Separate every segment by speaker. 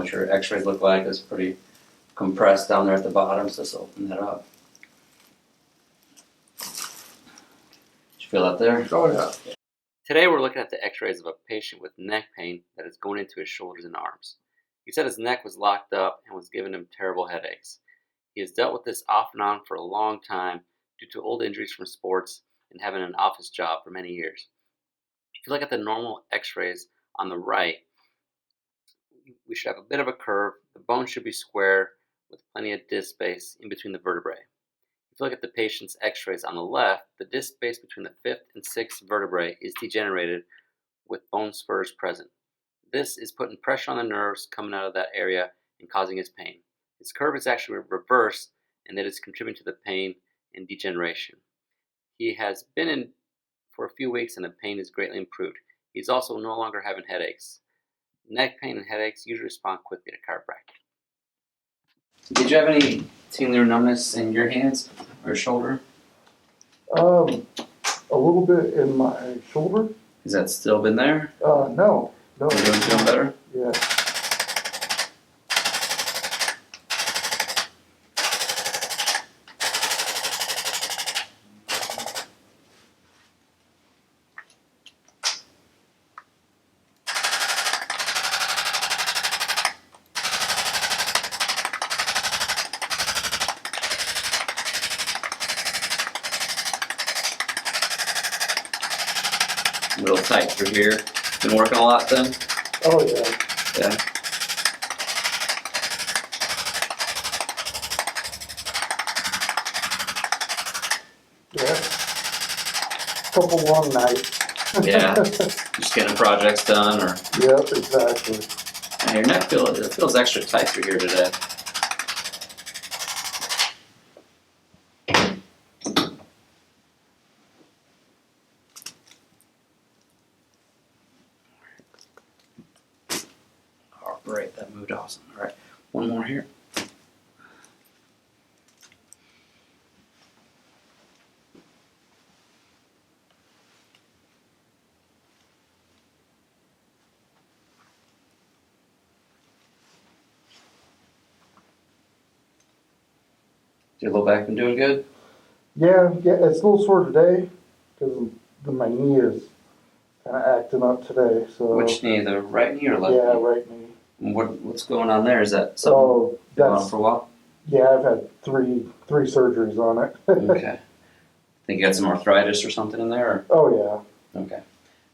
Speaker 1: what your x-rays look like. It's pretty compressed down there at the bottom, so let's open that up. Did you feel that there?
Speaker 2: Oh yeah.
Speaker 1: Today we're looking at the x-rays of a patient with neck pain that is going into his shoulders and arms. He said his neck was locked up and was giving him terrible headaches. He has dealt with this off and on for a long time due to old injuries from sports and having an office job for many years. If you look at the normal x-rays on the right, we should have a bit of a curve. The bone should be square with plenty of disc space in between the vertebrae. If you look at the patient's x-rays on the left, the disc space between the 5th and 6th vertebrae is degenerated with bone spurs present. This is putting pressure on the nerves coming out of that area and causing his pain. His curve is actually reversed, and that is contributing to the pain and degeneration. He has been in for a few weeks and the pain is greatly improved. He's also no longer having headaches. Neck pain and headaches usually respond quickly to chiropractic. Did you have any tingling or numbness in your hands or shoulder?
Speaker 2: A little bit in my shoulder.
Speaker 1: Has that still been there?
Speaker 2: No.
Speaker 1: You're feeling better?
Speaker 2: Yeah.
Speaker 1: A little tight through here. Been working a lot then?
Speaker 2: Oh yeah.
Speaker 1: Yeah.
Speaker 2: Yeah. Couple long nights.
Speaker 1: Yeah. Just getting projects done, or?
Speaker 2: Yep, exactly.
Speaker 1: And your neck feels extra tight through here today. Oh, great, that moved awesome. All right, one more here. Your low back been doing good?
Speaker 2: Yeah, it's a little sore today because my knee is kind of acting up today. So.
Speaker 1: Which knee, the right knee or left knee?
Speaker 2: Yeah, right knee.
Speaker 1: What's going on there? Is that something been on for a while?
Speaker 2: Yeah, I've had three surgeries on it.
Speaker 1: Okay. Think you got some arthritis or something in there? Or?
Speaker 2: Oh yeah.
Speaker 1: Okay.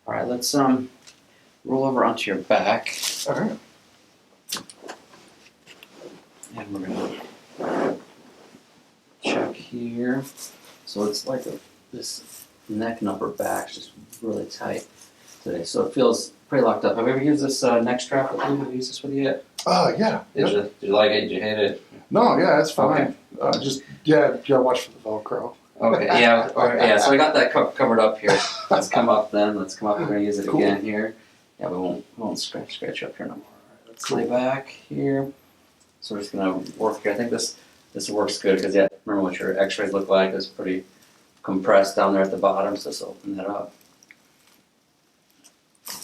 Speaker 1: All right, let's roll over onto your back.
Speaker 2: All right.
Speaker 1: And we're gonna check here. So it's like this neck and upper back is just really tight today. So it feels pretty locked up. Have you ever used this neck strap with you? Have you used this with you yet?
Speaker 2: Yeah.
Speaker 1: Did you like it? Did you hate it?
Speaker 2: No, yeah, it's fine.
Speaker 1: Okay.
Speaker 2: You gotta watch for the Velcro.
Speaker 1: Okay, yeah, yeah. So I got that covered up here. Let's come up then. Let's come up. We're gonna use it again here. Yeah, we won't scratch you up here no more. All right, let's lay back here. So we're just gonna work here. I think this works good because yeah, remember what your x-rays look like. It's pretty compressed down there at the bottom, so let's open that up. Did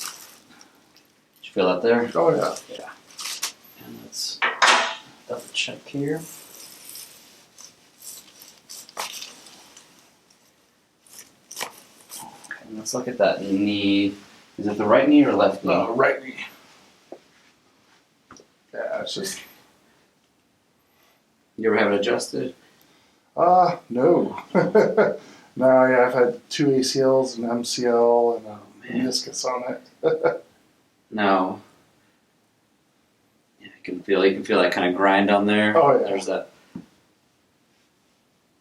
Speaker 1: you feel that there?
Speaker 2: Oh yeah.
Speaker 1: Yeah. And let's double check here. Okay, let's look at that knee. Is it the right knee or left knee?
Speaker 2: Right knee. Yeah, it's just.
Speaker 1: You ever have it adjusted?
Speaker 2: No. No, yeah, I've had 2 ACLs, an MCL, and a meniscus on it.
Speaker 1: No. Yeah, you can feel that kind of grind on there.
Speaker 2: Oh yeah.
Speaker 1: There's that.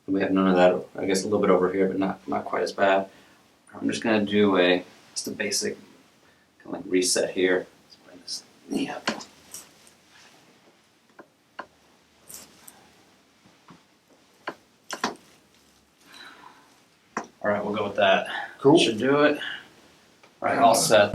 Speaker 1: We have none of that. I guess a little bit over here, but not quite as bad. I'm just gonna do just a basic kind of like reset here. Let's bring this knee up. All right, we'll go with that.
Speaker 2: Cool.
Speaker 1: Should do it. All right, all set.